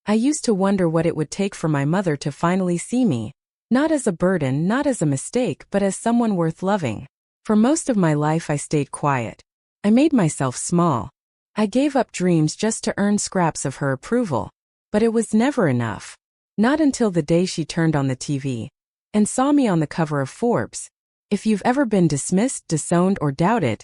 I used to wonder what it would take for my mother to finally see me, not as a burden, not as a mistake, but as someone worth loving. For most of my life I stayed quiet. I made myself small. I gave up dreams just to earn scraps of her approval. But it was never enough. Not until the day she turned on the TV and saw me on the cover of Forbes. If you've ever been dismissed, disowned, or doubted,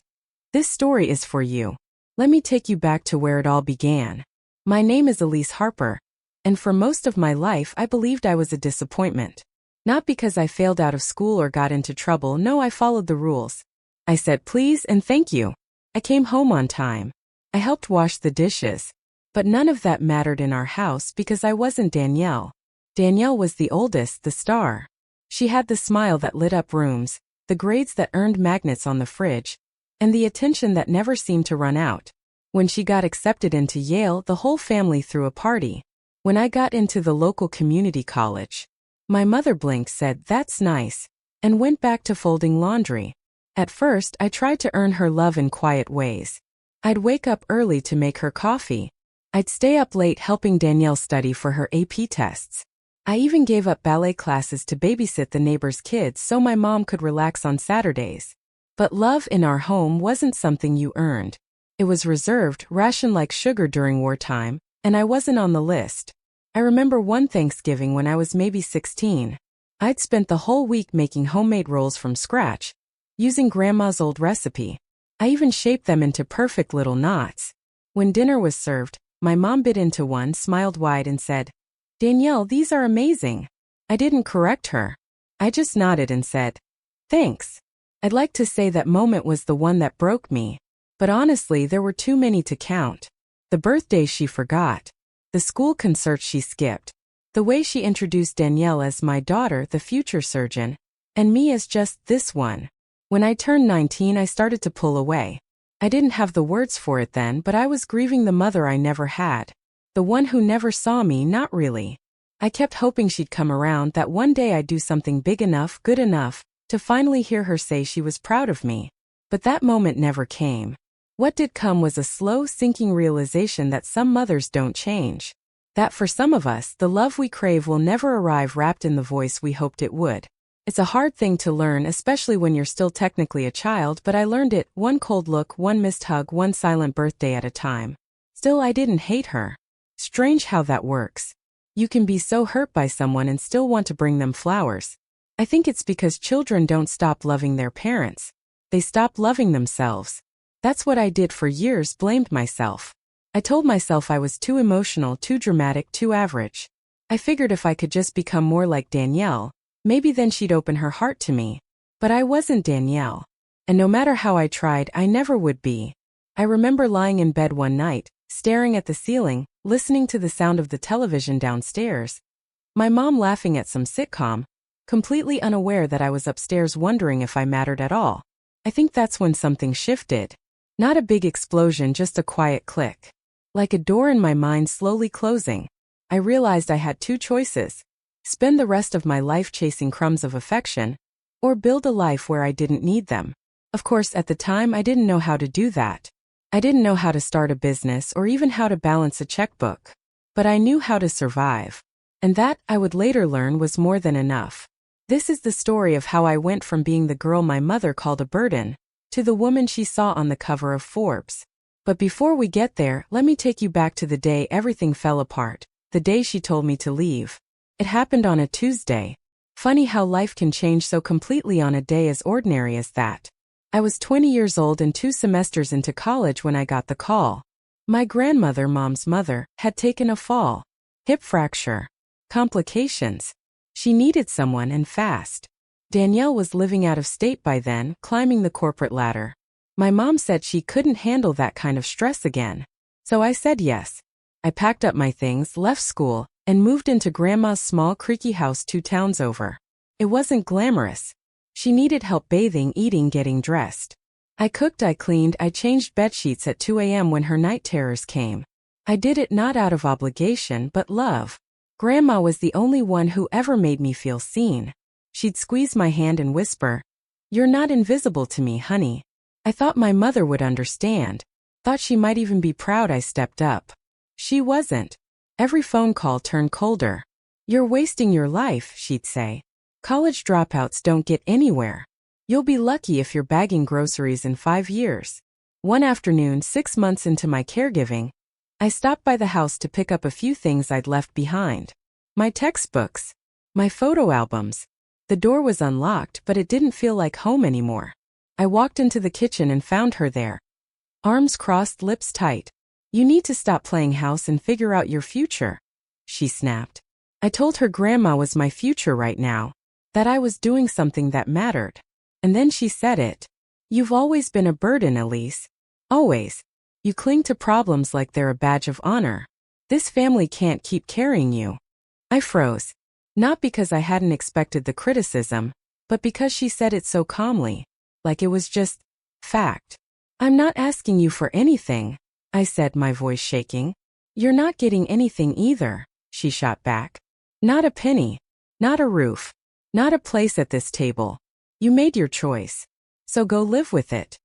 this story is for you. Let me take you back to where it all began. My name is Elise Harper, and for most of my life I believed I was a disappointment. Not because I failed out of school or got into trouble, no, I followed the rules. I said please and thank you. I came home on time. I helped wash the dishes. But none of that mattered in our house because I wasn't Danielle. Danielle was the oldest, the star. She had the smile that lit up rooms, the grades that earned magnets on the fridge, and the attention that never seemed to run out. When she got accepted into Yale, the whole family threw a party. When I got into the local community college, my mother blinked, said, "That's nice," and went back to folding laundry. At first, I tried to earn her love in quiet ways. I'd wake up early to make her coffee. I'd stay up late helping Danielle study for her AP tests. I even gave up ballet classes to babysit the neighbors' kids so my mom could relax on Saturdays. But love in our home wasn't something you earned. It was reserved, rationed like sugar during wartime, and I wasn't on the list. I remember one Thanksgiving when I was maybe 16. I'd spent the whole week making homemade rolls from scratch, using Grandma's old recipe. I even shaped them into perfect little knots. When dinner was served, my mom bit into one, smiled wide, and said, "Danielle, these are amazing." I didn't correct her. I just nodded and said, "Thanks." I'd like to say that moment was the one that broke me, but honestly there were too many to count. The birthdays she forgot. The school concerts she skipped. The way she introduced Danielle as my daughter, the future surgeon, and me as just this one. When I turned 19, I started to pull away. I didn't have the words for it then, but I was grieving the mother I never had. The one who never saw me, not really. I kept hoping she'd come around, that one day I'd do something big enough, good enough, to finally hear her say she was proud of me. But that moment never came. What did come was a slow, sinking realization that some mothers don't change. That for some of us, the love we crave will never arrive wrapped in the voice we hoped it would. It's a hard thing to learn, especially when you're still technically a child, but I learned it, one cold look, one missed hug, one silent birthday at a time. Still, I didn't hate her. Strange how that works. You can be so hurt by someone and still want to bring them flowers. I think it's because children don't stop loving their parents. They stop loving themselves. That's what I did for years, blamed myself. I told myself I was too emotional, too dramatic, too average. I figured if I could just become more like Danielle, maybe then she'd open her heart to me. But I wasn't Danielle. And no matter how I tried, I never would be. I remember lying in bed one night, staring at the ceiling, listening to the sound of the television downstairs. My mom laughing at some sitcom, completely unaware that I was upstairs wondering if I mattered at all. I think that's when something shifted. Not a big explosion, just a quiet click. Like a door in my mind slowly closing. I realized I had two choices. Spend the rest of my life chasing crumbs of affection, or build a life where I didn't need them. Of course, at the time I didn't know how to do that. I didn't know how to start a business or even how to balance a checkbook. But I knew how to survive. And that, I would later learn, was more than enough. This is the story of how I went from being the girl my mother called a burden, to the woman she saw on the cover of Forbes. But before we get there, let me take you back to the day everything fell apart, the day she told me to leave. It happened on a Tuesday. Funny how life can change so completely on a day as ordinary as that. I was 20 years old and 2 semesters into college when I got the call. My grandmother, Mom's mother, had taken a fall. Hip fracture. Complications. She needed someone, and fast. Danielle was living out of state by then, climbing the corporate ladder. My mom said she couldn't handle that kind of stress again. So I said yes. I packed up my things, left school, and moved into Grandma's small creaky house 2 towns over. It wasn't glamorous. She needed help bathing, eating, getting dressed. I cooked, I cleaned, I changed bedsheets at 2 a.m. when her night terrors came. I did it not out of obligation but love. Grandma was the only one who ever made me feel seen. She'd squeeze my hand and whisper, "You're not invisible to me, honey." I thought my mother would understand. Thought she might even be proud I stepped up. She wasn't. Every phone call turned colder. "You're wasting your life," she'd say. "College dropouts don't get anywhere. You'll be lucky if you're bagging groceries in 5 years." One afternoon, 6 months into my caregiving, I stopped by the house to pick up a few things I'd left behind. My textbooks. My photo albums. The door was unlocked, but it didn't feel like home anymore. I walked into the kitchen and found her there. Arms crossed, lips tight. "You need to stop playing house and figure out your future," she snapped. I told her grandma was my future right now, that I was doing something that mattered. And then she said it. "You've always been a burden, Elise. Always. You cling to problems like they're a badge of honor. This family can't keep carrying you." I froze. Not because I hadn't expected the criticism, but because she said it so calmly, like it was just fact. "I'm not asking you for anything," I said, my voice shaking. "You're not getting anything either," she shot back. "Not a penny. Not a roof. Not a place at this table. You made your choice. So go live with it."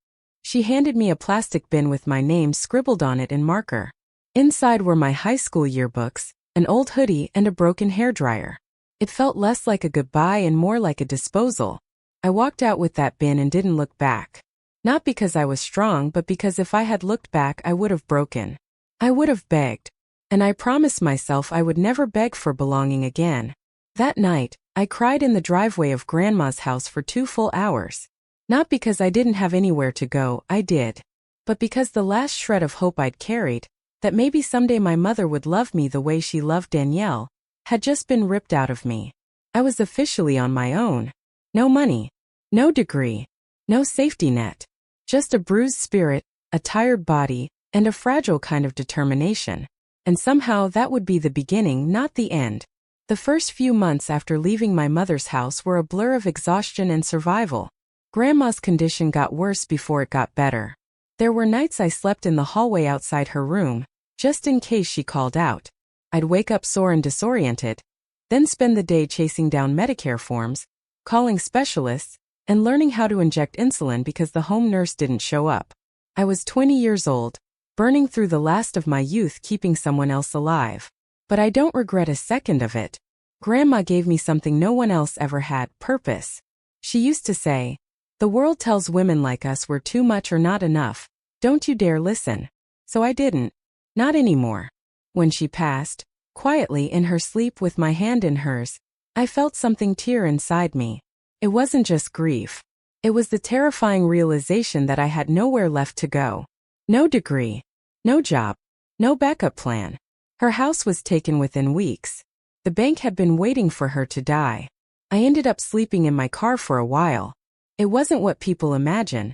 She handed me a plastic bin with my name scribbled on it in marker. Inside were my high school yearbooks, an old hoodie, and a broken hairdryer. It felt less like a goodbye and more like a disposal. I walked out with that bin and didn't look back. Not because I was strong, but because if I had looked back, I would have broken. I would have begged. And I promised myself I would never beg for belonging again. That night, I cried in the driveway of Grandma's house for 2 full hours. Not because I didn't have anywhere to go, I did. But because the last shred of hope I'd carried, that maybe someday my mother would love me the way she loved Danielle, had just been ripped out of me. I was officially on my own. No money. No degree. No safety net. Just a bruised spirit, a tired body, and a fragile kind of determination. And somehow that would be the beginning, not the end. The first few months after leaving my mother's house were a blur of exhaustion and survival. Grandma's condition got worse before it got better. There were nights I slept in the hallway outside her room, just in case she called out. I'd wake up sore and disoriented, then spend the day chasing down Medicare forms, calling specialists, and learning how to inject insulin because the home nurse didn't show up. I was 20 years old, burning through the last of my youth keeping someone else alive. But I don't regret a second of it. Grandma gave me something no one else ever had: purpose. She used to say, "The world tells women like us we're too much or not enough. Don't you dare listen." So I didn't. Not anymore. When she passed, quietly in her sleep with my hand in hers, I felt something tear inside me. It wasn't just grief. It was the terrifying realization that I had nowhere left to go. No degree. No job. No backup plan. Her house was taken within weeks. The bank had been waiting for her to die. I ended up sleeping in my car for a while. It wasn't what people imagine.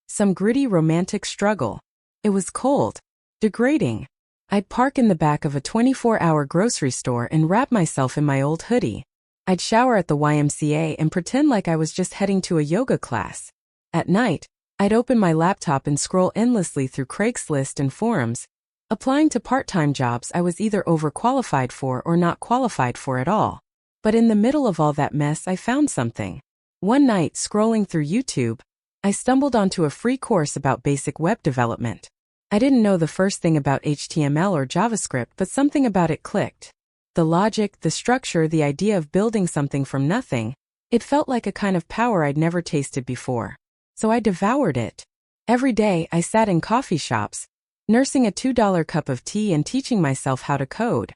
Some gritty romantic struggle. It was cold. Degrading. I'd park in the back of a 24-hour grocery store and wrap myself in my old hoodie. I'd shower at the YMCA and pretend like I was just heading to a yoga class. At night, I'd open my laptop and scroll endlessly through Craigslist and forums, applying to part-time jobs I was either overqualified for or not qualified for at all. But in the middle of all that mess, I found something. One night, scrolling through YouTube, I stumbled onto a free course about basic web development. I didn't know the first thing about HTML or JavaScript, but something about it clicked. The logic, the structure, the idea of building something from nothing, it felt like a kind of power I'd never tasted before. So I devoured it. Every day, I sat in coffee shops, nursing a $2 cup of tea and teaching myself how to code.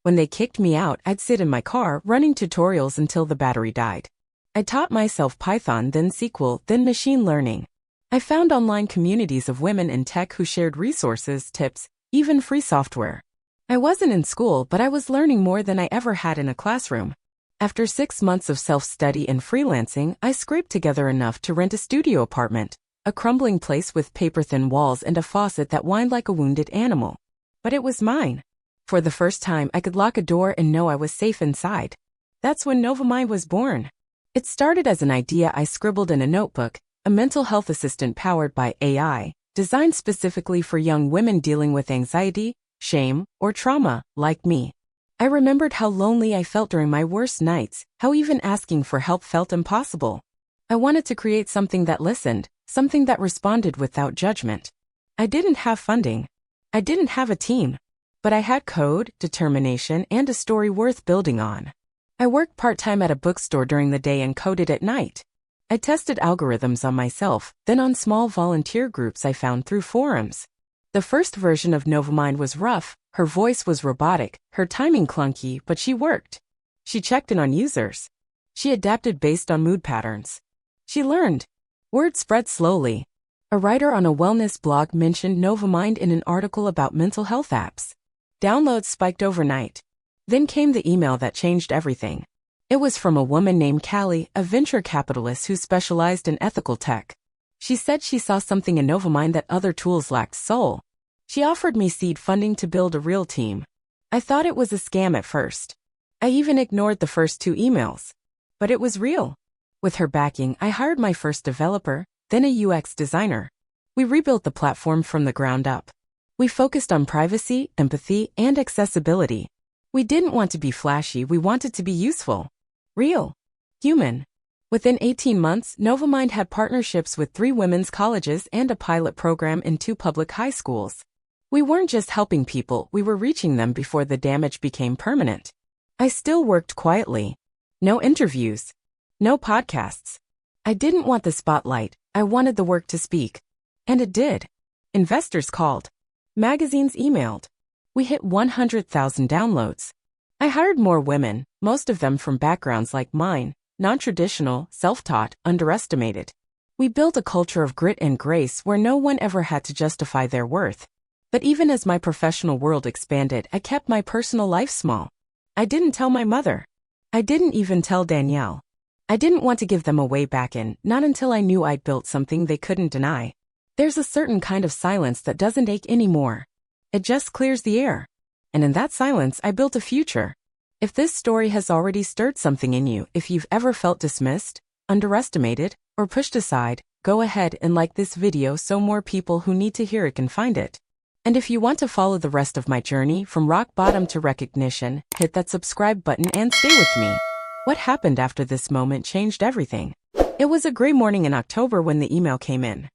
When they kicked me out, I'd sit in my car, running tutorials until the battery died. I taught myself Python, then SQL, then machine learning. I found online communities of women in tech who shared resources, tips, even free software. I wasn't in school, but I was learning more than I ever had in a classroom. After 6 months of self-study and freelancing, I scraped together enough to rent a studio apartment, a crumbling place with paper-thin walls and a faucet that whined like a wounded animal. But it was mine. For the first time, I could lock a door and know I was safe inside. That's when Novamind was born. It started as an idea I scribbled in a notebook, a mental health assistant powered by AI, designed specifically for young women dealing with anxiety, shame, or trauma, like me. I remembered how lonely I felt during my worst nights, how even asking for help felt impossible. I wanted to create something that listened, something that responded without judgment. I didn't have funding. I didn't have a team. But I had code, determination, and a story worth building on. I worked part-time at a bookstore during the day and coded at night. I tested algorithms on myself, then on small volunteer groups I found through forums. The first version of Novamind was rough, her voice was robotic, her timing clunky, but she worked. She checked in on users. She adapted based on mood patterns. She learned. Word spread slowly. A writer on a wellness blog mentioned Novamind in an article about mental health apps. Downloads spiked overnight. Then came the email that changed everything. It was from a woman named Callie, a venture capitalist who specialized in ethical tech. She said she saw something in Novamind that other tools lacked: soul. She offered me seed funding to build a real team. I thought it was a scam at first. I even ignored the first 2 emails. But it was real. With her backing, I hired my first developer, then a UX designer. We rebuilt the platform from the ground up. We focused on privacy, empathy, and accessibility. We didn't want to be flashy, we wanted to be useful. Real. Human. Within 18 months, Novamind had partnerships with 3 women's colleges and a pilot program in 2 public high schools. We weren't just helping people, we were reaching them before the damage became permanent. I still worked quietly. No interviews. No podcasts. I didn't want the spotlight, I wanted the work to speak. And it did. Investors called. Magazines emailed. We hit 100,000 downloads. I hired more women, most of them from backgrounds like mine, non-traditional, self-taught, underestimated. We built a culture of grit and grace where no one ever had to justify their worth. But even as my professional world expanded, I kept my personal life small. I didn't tell my mother. I didn't even tell Danielle. I didn't want to give them a way back in, not until I knew I'd built something they couldn't deny. There's a certain kind of silence that doesn't ache anymore. It just clears the air. And in that silence, I built a future. If this story has already stirred something in you, if you've ever felt dismissed, underestimated, or pushed aside, go ahead and like this video so more people who need to hear it can find it. And if you want to follow the rest of my journey from rock bottom to recognition, hit that subscribe button and stay with me. What happened after this moment changed everything. It was a gray morning in October when the email came in.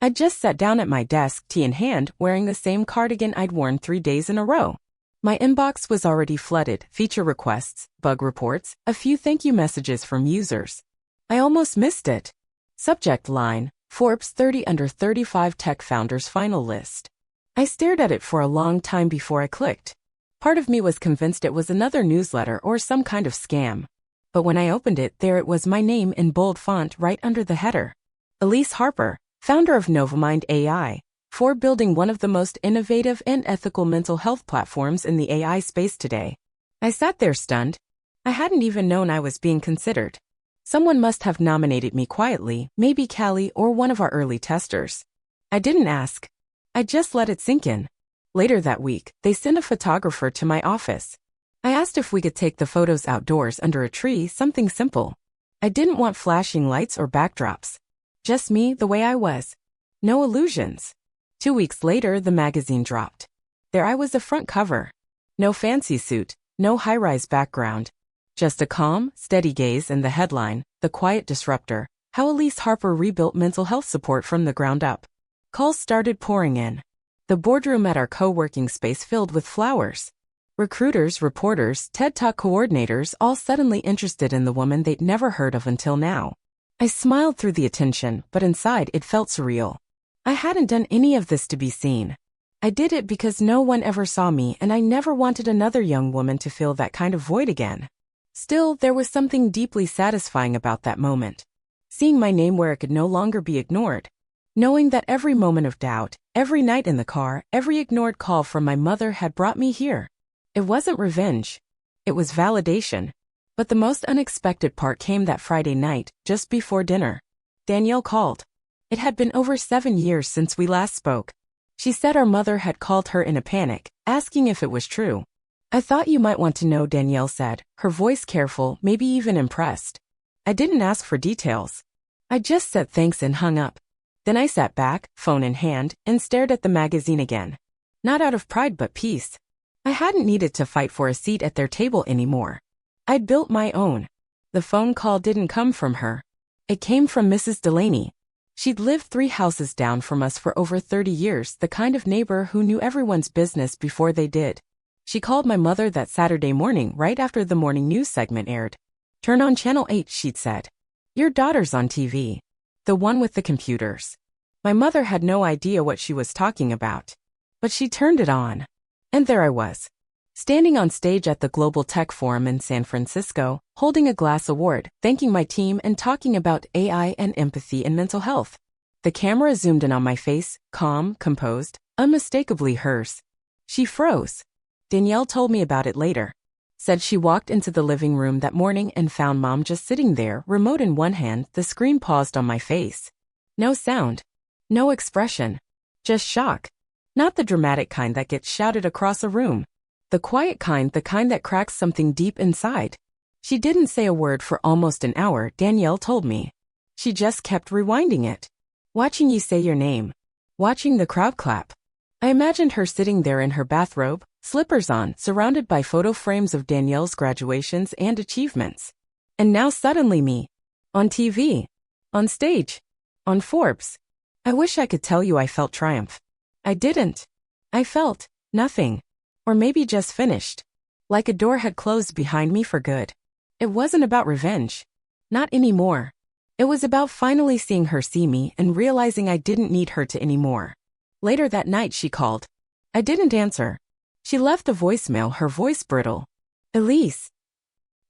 I'd just sat down at my desk, tea in hand, wearing the same cardigan I'd worn 3 days in a row. My inbox was already flooded: feature requests, bug reports, a few thank you messages from users. I almost missed it. Subject line: Forbes 30 Under 35 Tech Founders Final List. I stared at it for a long time before I clicked. Part of me was convinced it was another newsletter or some kind of scam. But when I opened it, there it was, my name in bold font right under the header. Elise Harper, founder of Novamind AI, for building one of the most innovative and ethical mental health platforms in the AI space today. I sat there stunned. I hadn't even known I was being considered. Someone must have nominated me quietly, maybe Callie or one of our early testers. I didn't ask. I just let it sink in. Later that week, they sent a photographer to my office. I asked if we could take the photos outdoors under a tree, something simple. I didn't want flashing lights or backdrops. Just me the way I was. No illusions. 2 weeks later, the magazine dropped. There I was, a front cover. No fancy suit, no high-rise background. Just a calm, steady gaze and the headline, "The Quiet Disruptor: How Elise Harper Rebuilt Mental Health Support from the Ground Up." Calls started pouring in. The boardroom at our co-working space filled with flowers. Recruiters, reporters, TED Talk coordinators, all suddenly interested in the woman they'd never heard of until now. I smiled through the attention, but inside it felt surreal. I hadn't done any of this to be seen. I did it because no one ever saw me, and I never wanted another young woman to fill that kind of void again. Still, there was something deeply satisfying about that moment. Seeing my name where it could no longer be ignored. Knowing that every moment of doubt, every night in the car, every ignored call from my mother had brought me here. It wasn't revenge. It was validation. But the most unexpected part came that Friday night, just before dinner. Danielle called. It had been over 7 years since we last spoke. She said our mother had called her in a panic, asking if it was true. "I thought you might want to know," Danielle said, her voice careful, maybe even impressed. I didn't ask for details. I just said thanks and hung up. Then I sat back, phone in hand, and stared at the magazine again. Not out of pride but peace. I hadn't needed to fight for a seat at their table anymore. I'd built my own. The phone call didn't come from her. It came from Mrs. Delaney. She'd lived 3 houses down from us for over 30 years, the kind of neighbor who knew everyone's business before they did. She called my mother that Saturday morning right after the morning news segment aired. "Turn on Channel 8, she'd said. "Your daughter's on TV. The one with the computers." My mother had no idea what she was talking about. But she turned it on. And there I was, standing on stage at the Global Tech Forum in San Francisco, holding a glass award, thanking my team and talking about AI and empathy in mental health. The camera zoomed in on my face, calm, composed, unmistakably hers. She froze. Danielle told me about it later. Said she walked into the living room that morning and found Mom just sitting there, remote in one hand, the screen paused on my face. No sound. No expression. Just shock. Not the dramatic kind that gets shouted across a room. The quiet kind, the kind that cracks something deep inside. She didn't say a word for almost an hour, Danielle told me. She just kept rewinding it. Watching you say your name. Watching the crowd clap. I imagined her sitting there in her bathrobe, slippers on, surrounded by photo frames of Danielle's graduations and achievements. And now suddenly me. On TV. On stage. On Forbes. I wish I could tell you I felt triumph. I didn't. I felt nothing. Or maybe just finished. Like a door had closed behind me for good. It wasn't about revenge. Not anymore. It was about finally seeing her see me and realizing I didn't need her to anymore. Later that night she called. I didn't answer. She left a voicemail, her voice brittle. "Elise.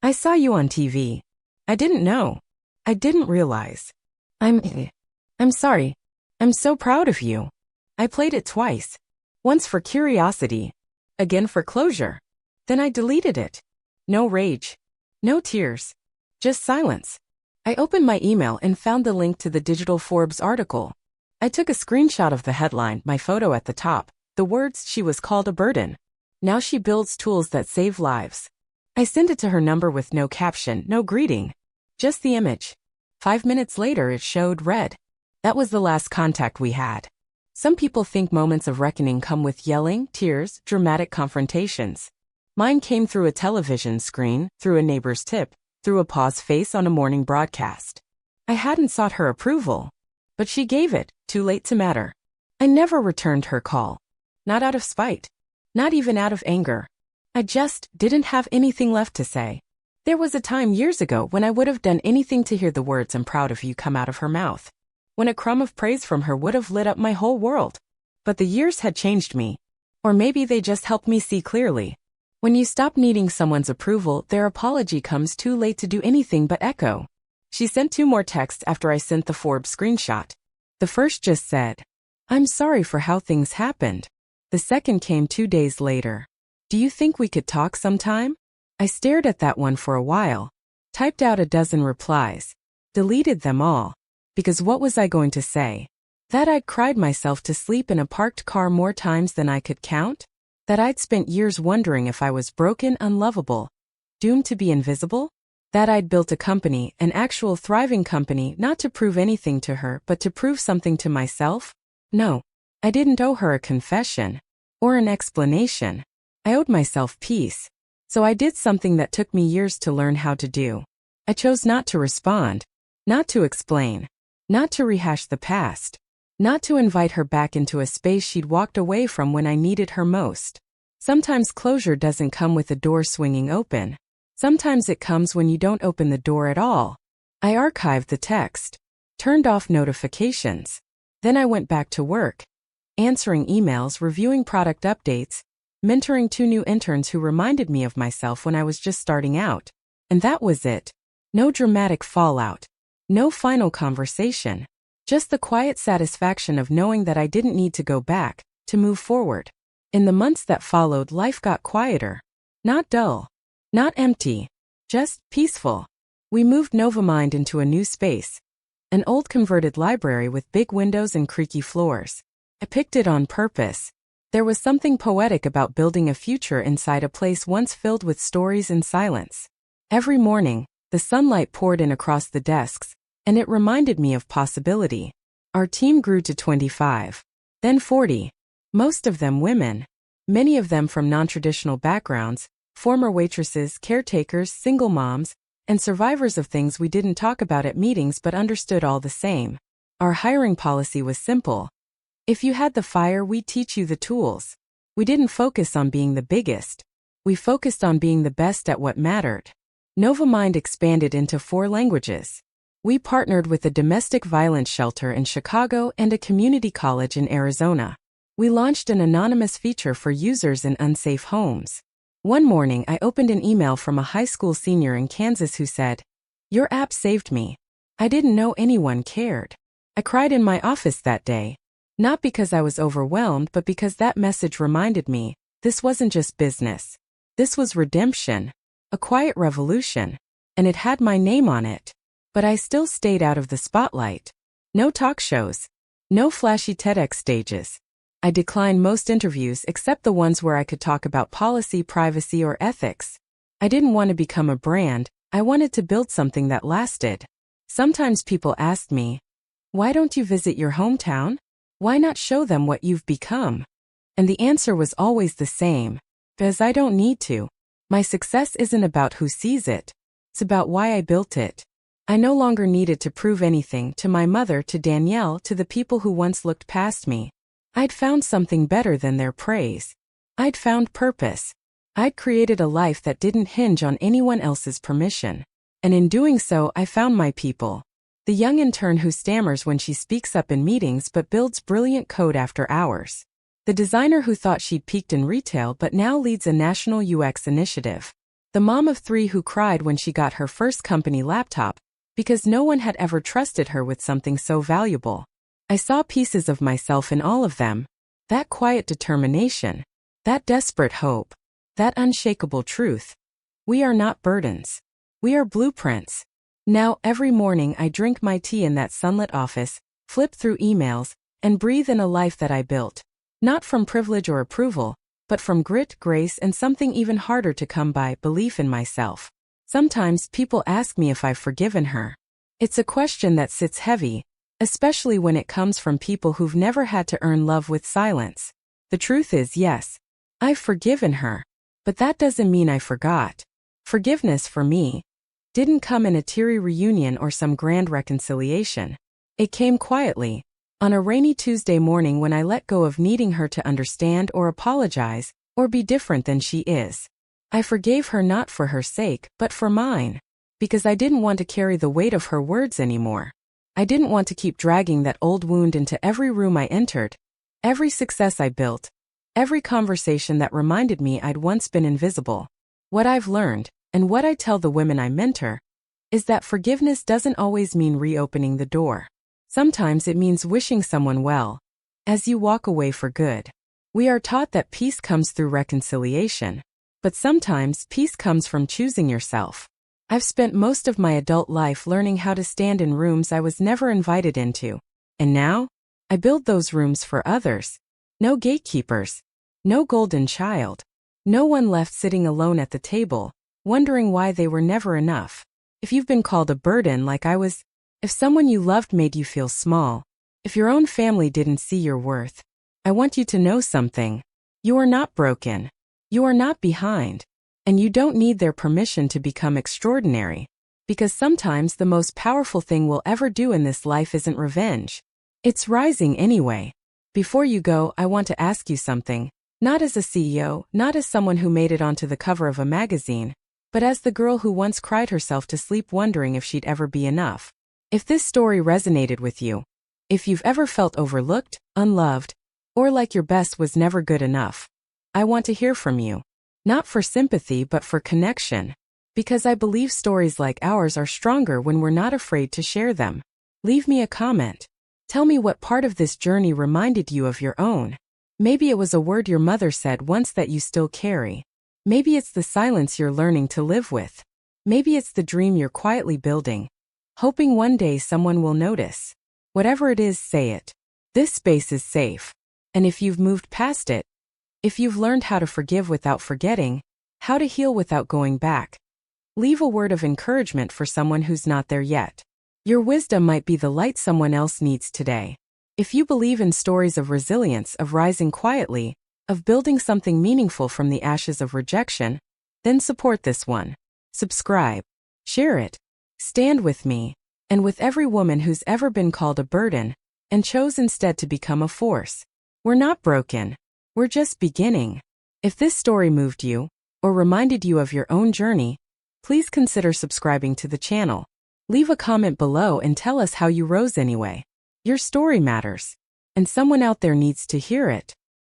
I saw you on TV. I didn't know. I didn't realize. I'm sorry. I'm so proud of you." I played it twice. Once for curiosity. Again for closure. Then I deleted it. No rage. No tears. Just silence. I opened my email and found the link to the digital Forbes article. I took a screenshot of the headline, my photo at the top, the words, "She was called a burden. Now she builds tools that save lives." I sent it to her number with no caption, no greeting. Just the image. 5 minutes later it showed red. That was the last contact we had. Some people think moments of reckoning come with yelling, tears, dramatic confrontations. Mine came through a television screen, through a neighbor's tip, through a paused face on a morning broadcast. I hadn't sought her approval. But she gave it, too late to matter. I never returned her call. Not out of spite. Not even out of anger. I just didn't have anything left to say. There was a time years ago when I would have done anything to hear the words "I'm proud of you" come out of her mouth. When a crumb of praise from her would have lit up my whole world. But the years had changed me. Or maybe they just helped me see clearly. When you stop needing someone's approval, their apology comes too late to do anything but echo. She sent 2 more texts after I sent the Forbes screenshot. The first just said, "I'm sorry for how things happened." The second came 2 days later. "Do you think we could talk sometime?" I stared at that one for a while. Typed out a dozen replies. Deleted them all. Because what was I going to say? That I'd cried myself to sleep in a parked car more times than I could count? That I'd spent years wondering if I was broken, unlovable, doomed to be invisible? That I'd built a company, an actual thriving company, not to prove anything to her, but to prove something to myself? No. I didn't owe her a confession. Or an explanation. I owed myself peace. So I did something that took me years to learn how to do. I chose not to respond. Not to explain. Not to rehash the past. Not to invite her back into a space she'd walked away from when I needed her most. Sometimes closure doesn't come with a door swinging open. Sometimes it comes when you don't open the door at all. I archived the text. Turned off notifications. Then I went back to work. Answering emails, reviewing product updates, mentoring 2 new interns who reminded me of myself when I was just starting out. And that was it. No dramatic fallout. No final conversation. Just the quiet satisfaction of knowing that I didn't need to go back, to move forward. In the months that followed, life got quieter. Not dull. Not empty. Just peaceful. We moved Novamind into a new space. An old converted library with big windows and creaky floors. I picked it on purpose. There was something poetic about building a future inside a place once filled with stories and silence. Every morning, the sunlight poured in across the desks, and it reminded me of possibility. Our team grew to 25. Then 40. Most of them women. Many of them from non-traditional backgrounds, former waitresses, caretakers, single moms, and survivors of things we didn't talk about at meetings but understood all the same. Our hiring policy was simple. If you had the fire, we'd teach you the tools. We didn't focus on being the biggest. We focused on being the best at what mattered. Novamind expanded into 4 languages. We partnered with a domestic violence shelter in Chicago and a community college in Arizona. We launched an anonymous feature for users in unsafe homes. One morning, I opened an email from a high school senior in Kansas who said, "Your app saved me. I didn't know anyone cared." I cried in my office that day. Not because I was overwhelmed, but because that message reminded me, this wasn't just business. This was redemption, a quiet revolution, and it had my name on it. But I still stayed out of the spotlight. No talk shows. No flashy TEDx stages. I declined most interviews except the ones where I could talk about policy, privacy, or ethics. I didn't want to become a brand, I wanted to build something that lasted. Sometimes people asked me, "Why don't you visit your hometown? Why not show them what you've become?" And the answer was always the same. Because I don't need to. My success isn't about who sees it. It's about why I built it. I no longer needed to prove anything to my mother, to Danielle, to the people who once looked past me. I'd found something better than their praise. I'd found purpose. I'd created a life that didn't hinge on anyone else's permission. And in doing so, I found my people. The young intern who stammers when she speaks up in meetings but builds brilliant code after hours. The designer who thought she'd peaked in retail but now leads a national UX initiative. The mom of 3 who cried when she got her first company laptop, because no one had ever trusted her with something so valuable. I saw pieces of myself in all of them. That quiet determination. That desperate hope. That unshakable truth. We are not burdens. We are blueprints. Now, every morning I drink my tea in that sunlit office, flip through emails, and breathe in a life that I built. Not from privilege or approval, but from grit, grace, and something even harder to come by, belief in myself. Sometimes people ask me if I've forgiven her. It's a question that sits heavy, especially when it comes from people who've never had to earn love with silence. The truth is, yes, I've forgiven her. But that doesn't mean I forgot. Forgiveness, for me, didn't come in a teary reunion or some grand reconciliation. It came quietly, on a rainy Tuesday morning when I let go of needing her to understand or apologize, or be different than she is. I forgave her not for her sake, but for mine. Because I didn't want to carry the weight of her words anymore. I didn't want to keep dragging that old wound into every room I entered, every success I built, every conversation that reminded me I'd once been invisible. What I've learned, and what I tell the women I mentor, is that forgiveness doesn't always mean reopening the door. Sometimes it means wishing someone well, as you walk away for good. We are taught that peace comes through reconciliation, but sometimes peace comes from choosing yourself. I've spent most of my adult life learning how to stand in rooms I was never invited into, and now, I build those rooms for others. No gatekeepers, no golden child, no one left sitting alone at the table, wondering why they were never enough. If you've been called a burden like I was, if someone you loved made you feel small, if your own family didn't see your worth, I want you to know something. You are not broken. You are not behind. And you don't need their permission to become extraordinary. Because sometimes the most powerful thing we'll ever do in this life isn't revenge. It's rising anyway. Before you go, I want to ask you something. Not as a CEO, not as someone who made it onto the cover of a magazine, but as the girl who once cried herself to sleep wondering if she'd ever be enough. If this story resonated with you, if you've ever felt overlooked, unloved, or like your best was never good enough, I want to hear from you. Not for sympathy but for connection. Because I believe stories like ours are stronger when we're not afraid to share them. Leave me a comment. Tell me what part of this journey reminded you of your own. Maybe it was a word your mother said once that you still carry. Maybe it's the silence you're learning to live with. Maybe it's the dream you're quietly building, hoping one day someone will notice. Whatever it is, say it. This space is safe. And if you've moved past it, if you've learned how to forgive without forgetting, how to heal without going back, leave a word of encouragement for someone who's not there yet. Your wisdom might be the light someone else needs today. If you believe in stories of resilience, of rising quietly, of building something meaningful from the ashes of rejection, then support this one. Subscribe. Share it. Stand with me, and with every woman who's ever been called a burden, and chose instead to become a force. We're not broken. We're just beginning. If this story moved you, or reminded you of your own journey, please consider subscribing to the channel. Leave a comment below and tell us how you rose anyway. Your story matters, and someone out there needs to hear it.